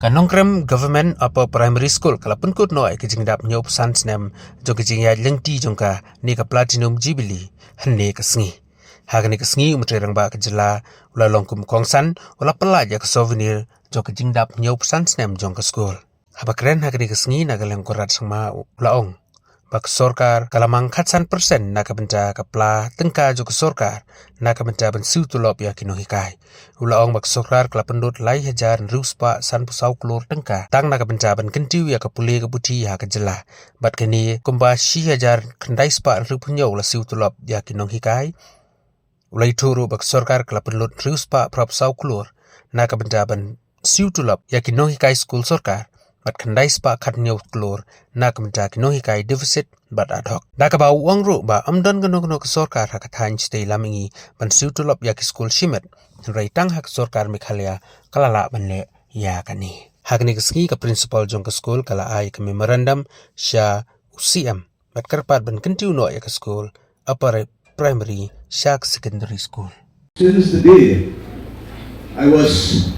Nongkrem Government Upper Primary School kalapun kut noi kijing dap nyop sans nem jong kijing ya lengti jongka ni ka platinum jubilee henne ka sngi hagni ka sngi umtrerang ba kajela ula longkum kongsan ula pelaja ka souvenir jong kijing dap nyop sans nem jong ka school habakren hagni ka sngi nagaleng kurat sangma ula ong bak sorkar kalamang khatsan persen na kabenta kapla tengka jok sorkar na kabenta ban siew tulop ya kino hikai ula ong bak sorkar kalapendut lai hajar ruspa san pusau klur tengka tang na kabenta ban kentiu ya kapuli kabuti ha kajela bat kini kumba shi hajar kendai spa rupunyo ula siew tulop ya kino hikai ulai turu bak sorkar kalapendut ruspa prop sau klur na kabenta ban siew tulop ya kino hikai school sorkar bat kendai spa katnyo klur na kamta kino hikai deficit bat ad hoc dakaba uang ru ba amdon gano sorkar hakathan stay lamingi ban siew tulop ya school shimet rai tang hak sorkar Meghalaya kalala banle ya kani hagni ski ka principal jong ka school kala ai ka memorandum sha ucm bat karpat ban kentiu no ya ka school upper primary shak secondary school. Since the day I was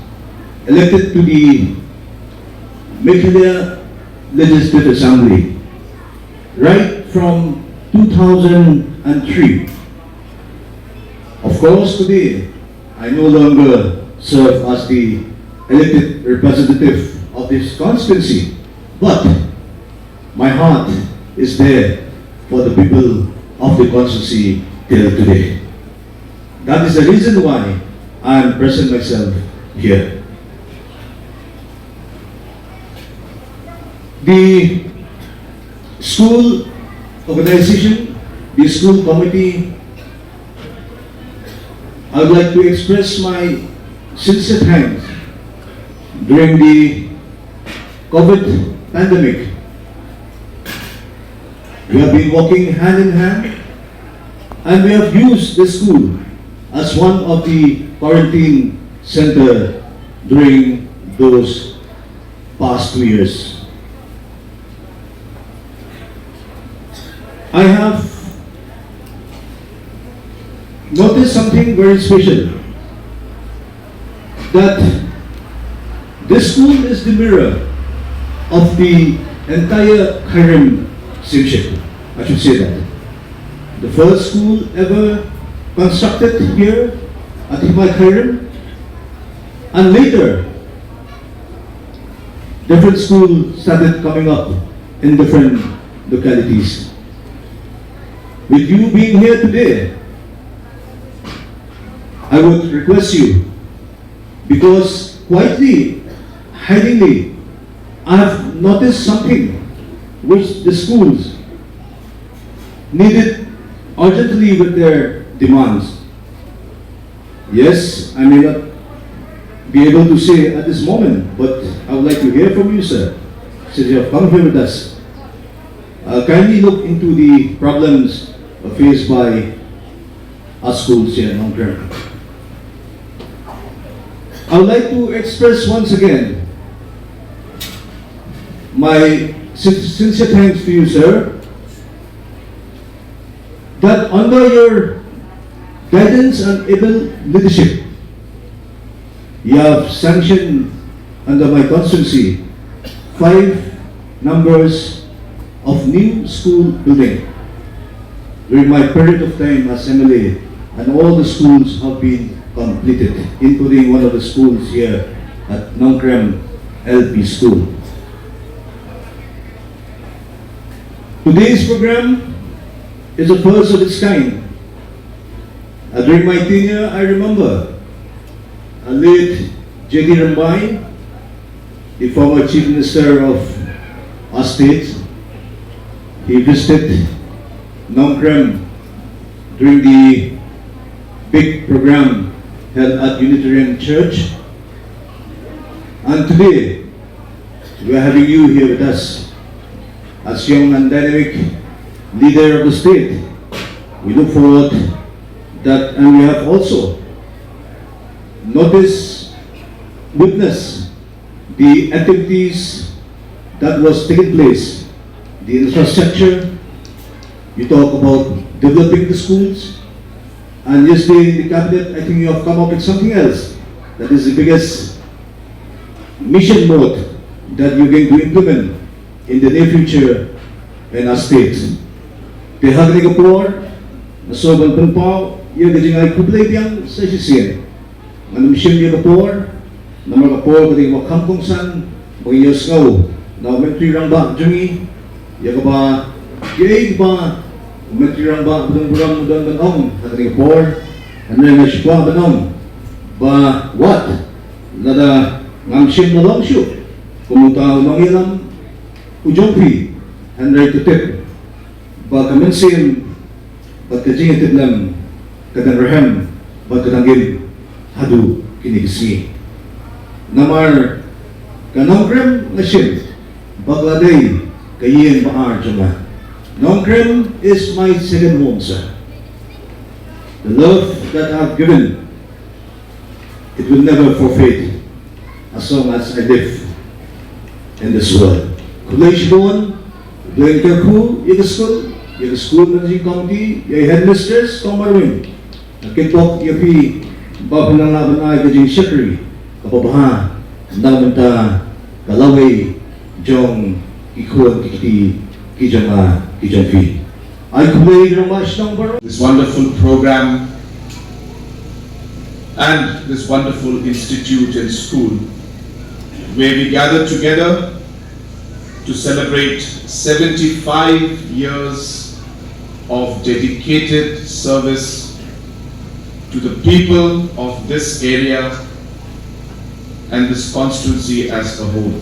elected to the Meghalaya Legislative Assembly, right from 2003. Of course, today I no longer serve as the elected representative of this constituency, but my heart is there for the people of the constituency till today. That is the reason why I am present myself here. The school organization, the school committee, I would like to express my sincere thanks during the COVID pandemic. We have been walking hand in hand and we have used the school as one of the quarantine center during those past 2 years. I have noticed something very special, that this school is the mirror of the entire Kairim Simship. I should say that. The first school ever constructed here at Himay Kairim, and later different schools started coming up in different localities. With you being here today, I would request you, because quietly, hidingly, I have noticed something which the schools needed urgently with their demands. Yes, I may not be able to say at this moment, but I would like to hear from you, sir, since you have come here with us. Kindly look into the problems faced by our schools here in Nongkrem. I would like to express once again my sincere thanks to you, sir, that under your guidance and able leadership, you have sanctioned under my constituency 5 numbers of new school building during my period of time as MLA, and all the schools have been completed, including one of the schools here at Nongkrem LP School. Today's program is a first of its kind. During my tenure, I remember a late J.D. Rambai, the former Chief Minister of our state. He visited Nongkrem during the big program held at Unitarian Church, and today we are having you here with us as young and dynamic leader of the state. We look forward that, and we have also witnessed the activities that was taking place, the infrastructure. You talk about developing the schools, and yesterday in the cabinet, I think you have come up with something else. That is the biggest mission mode that you're going to implement in the near future in our state. Pihak ni Kapur, na sobrang penpaw, yung gajing ay kublay biyang sa sisiyan. Ang mission ni Kapur, na mga Kapur kating wakam kong san, mga yos ngaw, na umentri rang ba, jungi, yung ba, yung ba, umentri rang ba, budang-budang budang banong, kating Kapur, ano yung nasyukwa banong, ba, what? Nada, ngamsim na lang siyo, pumunta umangilam, ujongpi, handray tutip, ba kamansin, ba kajingatid lang, kadanrahem, ba kadanggil, hadu kinikisi. Namar kanongkrem ngasin, bagladay kayin baar jama. Nongkrem is my second home, sir. The love that I've given, it will never forfeit as long as I live in this world. Kulay doon, doon kaku, yung school managing committee, yung headmistress, kung marwin. Nakipok, yung bago ng laban ay kajing secretary, kapabaha, naman ta, kalaway, jong, ikuan, kikiti, kijong fi. I kulay ng mas ng baro. This wonderful program and this wonderful institute and school where we gather together to celebrate 75 years of dedicated service to the people of this area and this constituency as a whole.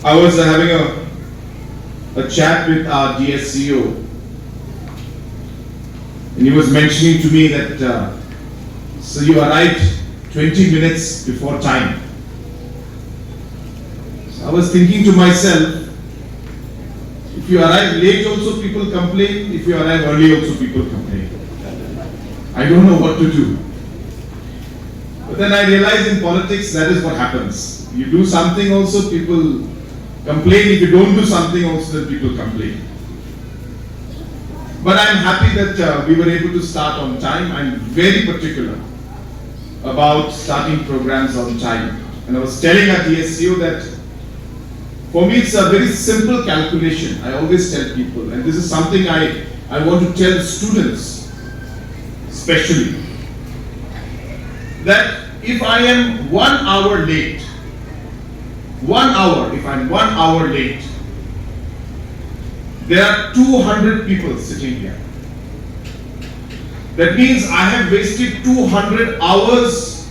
I was having a chat with our DSCO, and he was mentioning to me that so you arrived 20 minutes before time. So I was thinking to myself, if you arrive late also people complain, if you arrive early also people complain. I don't know what to do. But then I realized in politics that is what happens. You do something also people complain, if you don't do something also then people complain. But I'm happy that we were able to start on time. I'm very particular about starting programs on time. And I was telling our DSCO that for me it's a very simple calculation. I always tell people, and this is something I want to tell students especially, that if I am 1 hour late, if I'm 1 hour late, there are 200 people sitting here. That means I have wasted 200 hours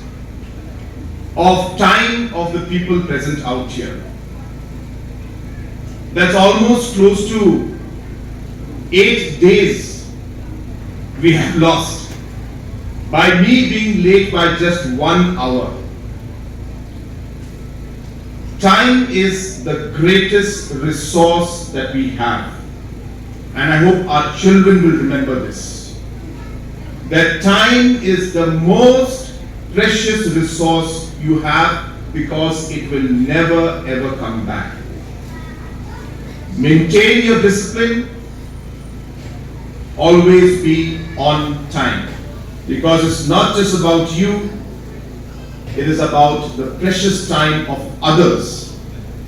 of time of the people present out here. That's almost close to 8 days we have lost by me being late by just 1 hour. Time is the greatest resource that we have. And I hope our children will remember this. That time is the most precious resource you have because it will never ever come back. Maintain your discipline. Always be on time. Because it's not just about you, it is about the precious time of others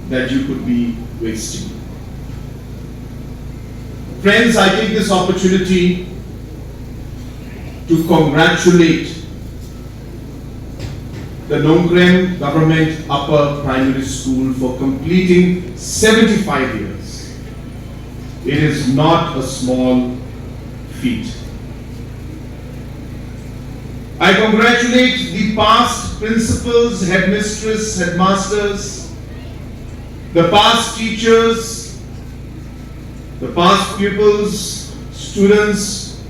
that you could be wasting. Friends, I take this opportunity to congratulate the Nongkrem Government Upper Primary School for completing 75 years. It is not a small feat. I congratulate the past principals, headmistress, headmasters, the past teachers, the past pupils, students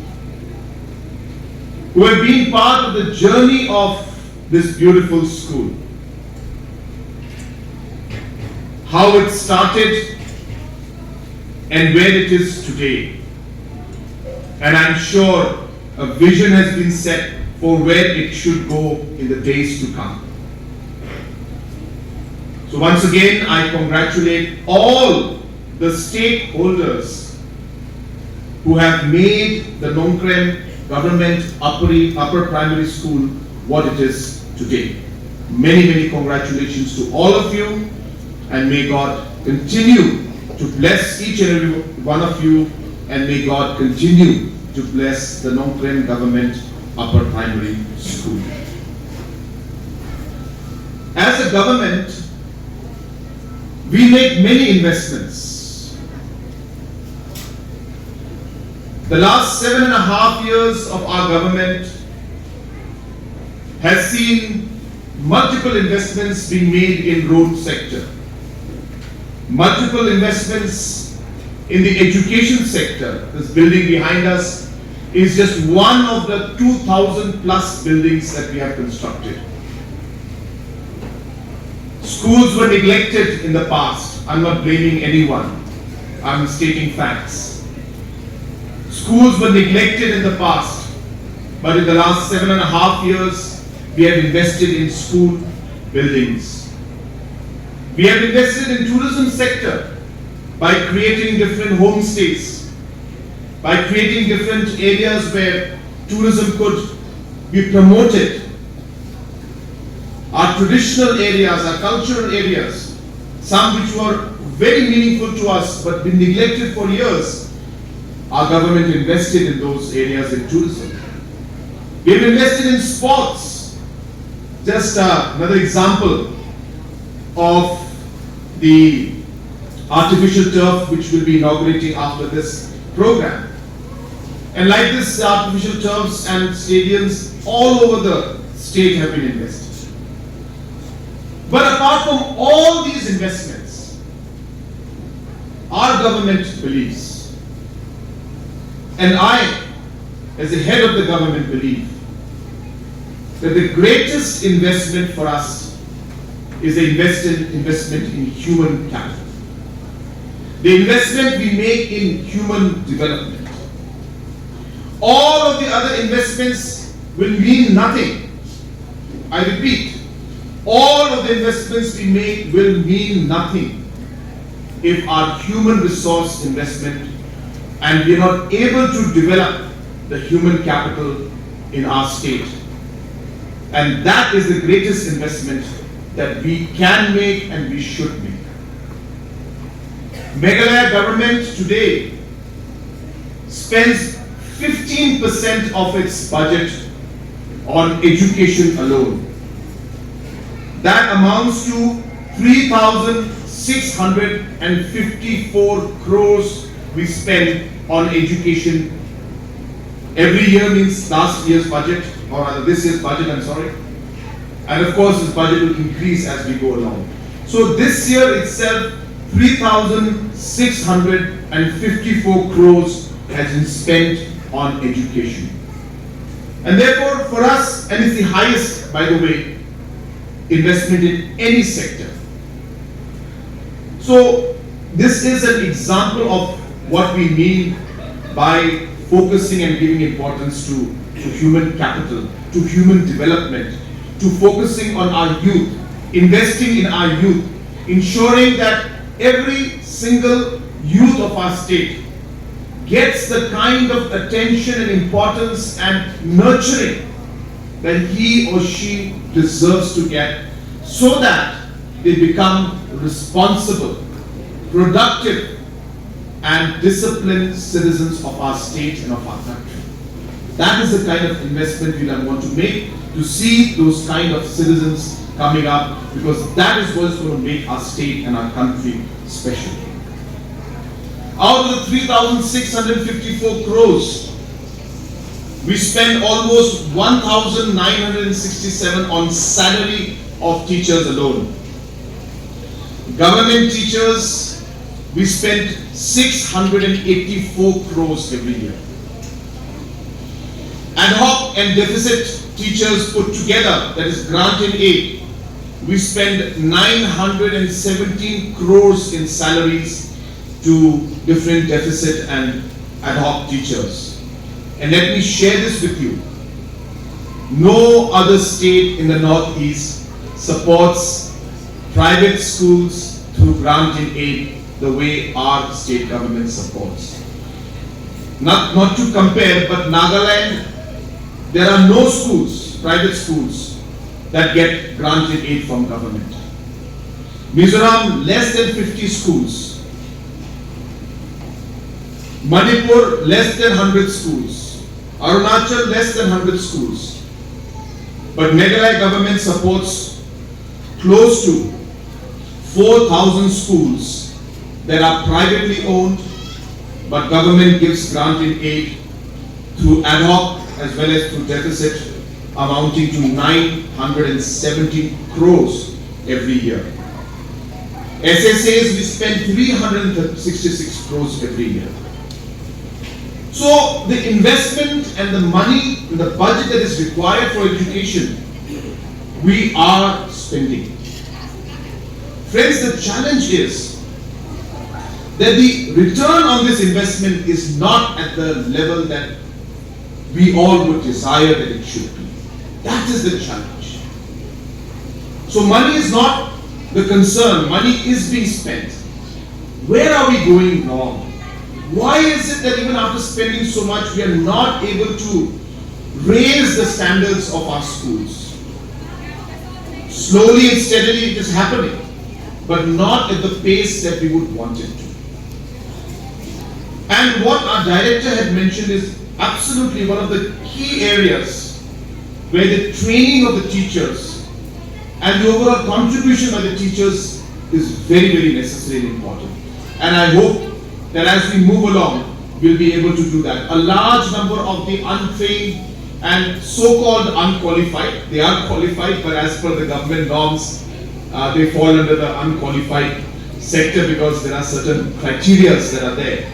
who have been part of the journey of this beautiful school. How it started and where it is today. And I'm sure a vision has been set for where it should go in the days to come. So once again, I congratulate all the stakeholders who have made the Nongkrem Government Upper Primary School what it is today. Many, many congratulations to all of you, and may God continue to bless each and every one of you, and may God continue to bless the Phnom Penh Government Upper Primary School. As a government, we make many investments. The last 7.5 years of our government has seen multiple investments being made in road sector, multiple investments in the education sector. This building behind us is just one of the 2,000 plus buildings that we have constructed. Schools were neglected in the past. I'm not blaming anyone. I'm stating facts. Schools were neglected in the past, but in the last 7.5 years, we have invested in school buildings. We have invested in tourism sector by creating different homestays, by creating different areas where tourism could be promoted. Our traditional areas, our cultural areas, some which were very meaningful to us but been neglected for years, our government invested in those areas in tourism. We have invested in sports. Just another example of the artificial turf which will be inaugurating after this program. And like this, artificial turfs and stadiums all over the state have been invested. But apart from all these investments, our government believes, and I, as the head of the government, believe that the greatest investment for us is the investment in human capital. The investment we make in human development. All of the other investments will mean nothing. I repeat, all of the investments we make will mean nothing if our human resource investment and we are not able to develop the human capital in our state. And that is the greatest investment that we can make and we should make. Meghalaya government today spends 15% of its budget on education alone. That amounts to 3,654 crores we spend on education every year, means last year's budget, or rather this year's budget, I'm sorry. And of course this budget will increase as we go along. So this year itself, 3,654 crores has been spent on education. And therefore for us, and it's the highest, by the way, investment in any sector. So this is an example of what we mean by focusing and giving importance to human capital, to human development, to focusing on our youth, investing in our youth, ensuring that every single youth of our state gets the kind of attention and importance and nurturing that he or she deserves to get, so that they become responsible, productive, and disciplined citizens of our state and of our country. That is the kind of investment we want to make, to see those kind of citizens coming up, because that is what is going to make our state and our country special. Out of the 3,654 crores, we spend almost 1,967 on salary of teachers alone. Government teachers, we spend 684 crores every year. Ad hoc and deficit teachers put together, that is grant and aid, we spend 917 crores in salaries to different deficit and ad hoc teachers. And let me share this with you. No other state in the Northeast supports private schools through grant and aid the way our state government supports. Not to compare, but Nagaland, there are no schools, private schools, that get granted aid from government. Mizoram, less than 50 schools. Manipur, less than 100 schools. Arunachal, less than 100 schools. But Meghalaya government supports close to 4,000 schools that are privately owned, but government gives granted aid through ad hoc as well as through deficit amounting to 970 crores every year. SSAs, we spend 366 crores every year. So the investment and the money, the budget that is required for education, we are spending. Friends, the challenge is that the return on this investment is not at the level that we all would desire that it should be. That is the challenge. So money is not the concern. Money is being spent. Where are we going wrong? Why is it that even after spending so much, we are not able to raise the standards of our schools? Slowly and steadily it is happening, but not at the pace that we would want it to. And what our director had mentioned is absolutely one of the key areas where the training of the teachers and the overall contribution by the teachers is very, very necessary and important. And I hope that as we move along, we'll be able to do that. A large number of the untrained and so-called unqualified, they are qualified, but as per the government norms, they fall under the unqualified sector because there are certain criteria that are there.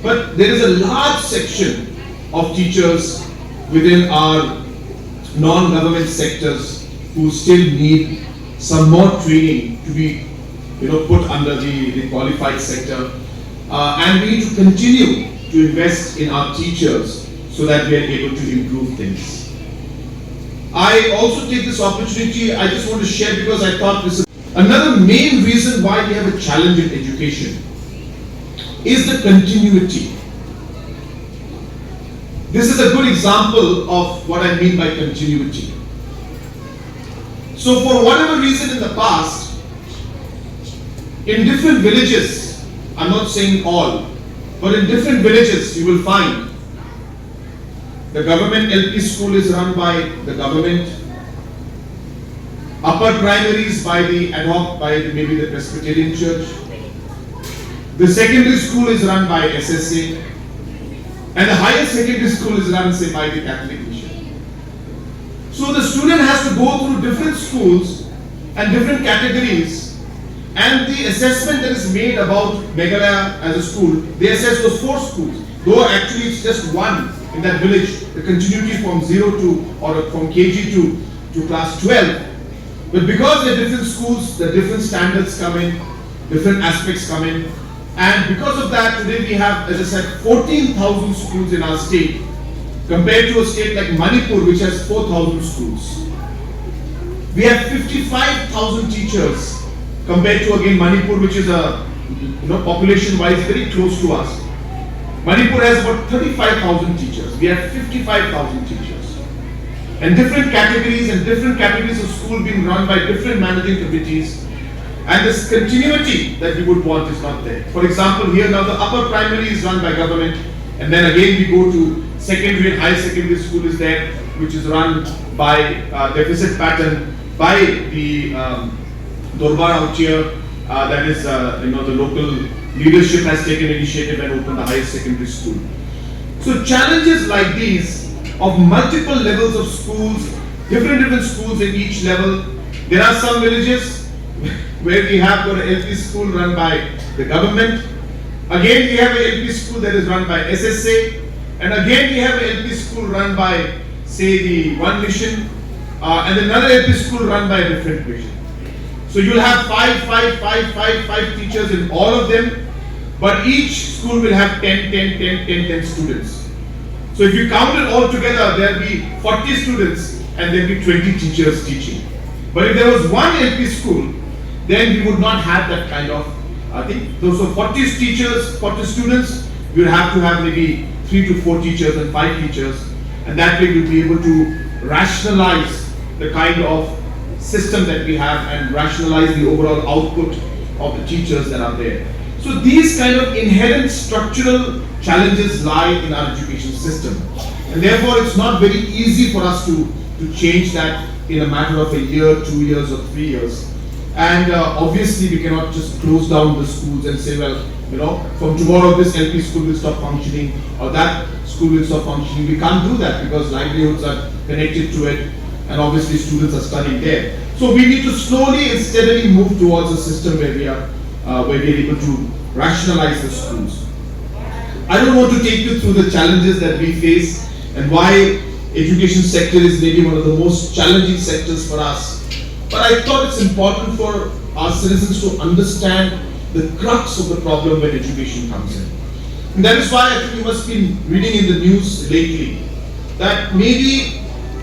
But there is a large section of teachers within our non-government sectors who still need some more training to be put under the qualified sector. And we need to continue to invest in our teachers so that we are able to improve things. I also take this opportunity, I just want to share because I thought this is another main reason why we have a challenge in education is the continuity. This is a good example of what I mean by continuity. So for whatever reason in the past, in different villages, I'm not saying all, but in different villages you will find the government LP school is run by the government, upper primaries by the ad hoc, by maybe the Presbyterian church, the secondary school is run by SSA, and the higher secondary school is run, say, by the Catholic mission. So the student has to go through different schools and different categories, and the assessment that is made about Meghalaya as a school, they assess those 4 schools, though actually it's just one in that village, the continuity from 0 to, or from KG to class 12. But because they're different schools, the different standards come in, different aspects come in, and because of that, today we have, as I said, 14,000 schools in our state, compared to a state like Manipur, which has 4,000 schools. We have 55,000 teachers, compared to again Manipur, which is a population-wise very close to us. Manipur has about 35,000 teachers. We have 55,000 teachers. And different categories of school being run by different managing committees. And this continuity that we would want is not there. For example, here now the upper primary is run by government. And then again we go to secondary and high secondary school is there, which is run by deficit pattern by the Dorbar out here. That is, the local leadership has taken initiative and opened the highest secondary school. So challenges like these of multiple levels of schools, different schools in each level. There are some villages where we have got an LP school run by the government. Again, we have an LP school that is run by SSA. And again, we have an LP school run by, say, the one mission, and another LP school run by a different mission. So you'll have five teachers in all of them, but each school will have 10 students. So if you count it all together, there'll be 40 students and there'll be 20 teachers teaching. But if there was one LP school, then we would not have that kind of thing. So 40 teachers, 40 students, we'll have to have maybe 3 to 4 teachers and 5 teachers, and that way we'll be able to rationalize the kind of system that we have and rationalize the overall output of the teachers that are there. So these kind of inherent structural challenges lie in our education system, and therefore it's not very easy for us to change that in a matter of a year, 2 years or 3 years. And obviously we cannot just close down the schools and say, well, you know, from tomorrow this LP school will stop functioning or that school will stop functioning. We can't do that because livelihoods are connected to it, and obviously students are studying there. So we need to slowly and steadily move towards a system where we are able to rationalize the schools. I don't want to take you through the challenges that we face and why education sector is maybe one of the most challenging sectors for us. But I thought it's important for our citizens to understand the crux of the problem when education comes in. And that is why I think you must be reading in the news lately that maybe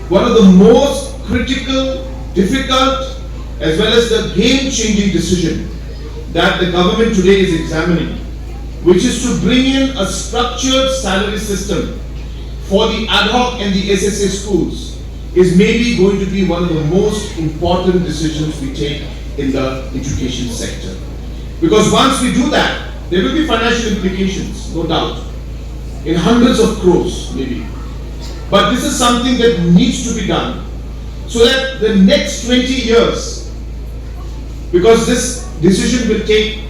one of the most critical, difficult, as well as the game-changing decision that the government today is examining, which is to bring in a structured salary system for the ad hoc and the SSA schools, is maybe going to be one of the most important decisions we take in the education sector. Because once we do that, there will be financial implications, no doubt, in hundreds of crores maybe. But this is something that needs to be done so that the next 20 years, because this decision will take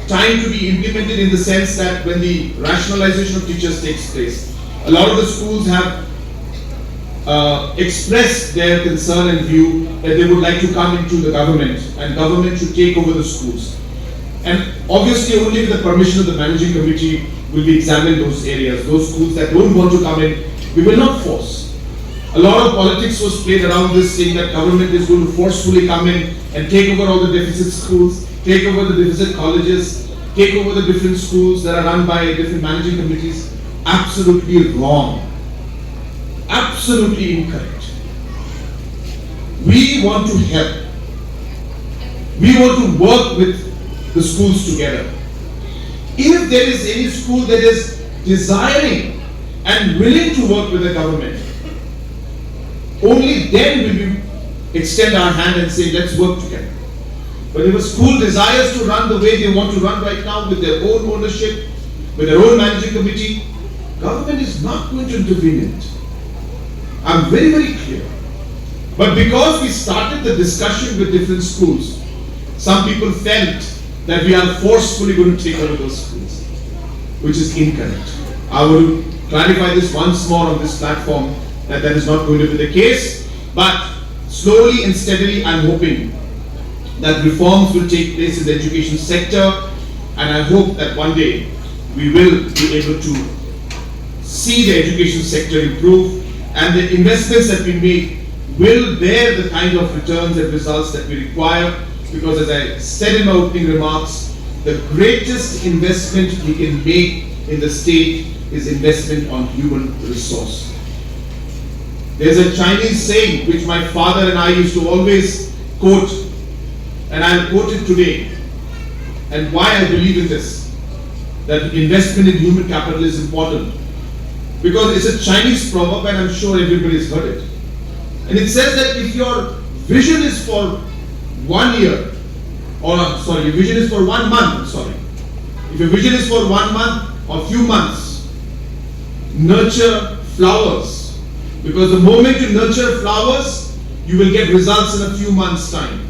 time to be implemented in the sense that when the rationalization of teachers takes place, a lot of the schools have expressed their concern and view that they would like to come into the government and government should take over the schools. And obviously only with the permission of the managing committee will we examine those areas. Those schools that don't want to come in, we will not force. A lot of politics was played around this, saying that government is going to forcefully come in and take over all the deficit schools, take over the deficit colleges, take over the different schools that are run by different managing committees. Absolutely wrong. Absolutely incorrect. We want to help. We want to work with the schools together. If there is any school that is desiring and willing to work with the government, only then will we extend our hand and say, let's work together. But if a school desires to run the way they want to run right now with their own ownership, with their own managing committee, government is not going to intervene in it. I'm very, very clear. But because we started the discussion with different schools, some people felt that we are forcefully going to take over those schools, which is incorrect. I will clarify this once more on this platform that is not going to be the case, but slowly and steadily I'm hoping that reforms will take place in the education sector, and I hope that one day we will be able to see the education sector improve and the investments that we make will bear the kind of returns and results that we require, because as I said in my opening remarks, the greatest investment we can make in the state is investment on human resource. There's a Chinese saying which my father and I used to always quote, and I'll quote it today, and why I believe in this, that investment in human capital is important. Because it's a Chinese proverb and I'm sure everybody's heard it. And it says that if your vision is for 1 year, or sorry, your vision is for 1 month, sorry. If your vision is for 1 month or few months, nurture flowers. Because the moment you nurture flowers, you will get results in a few months' time.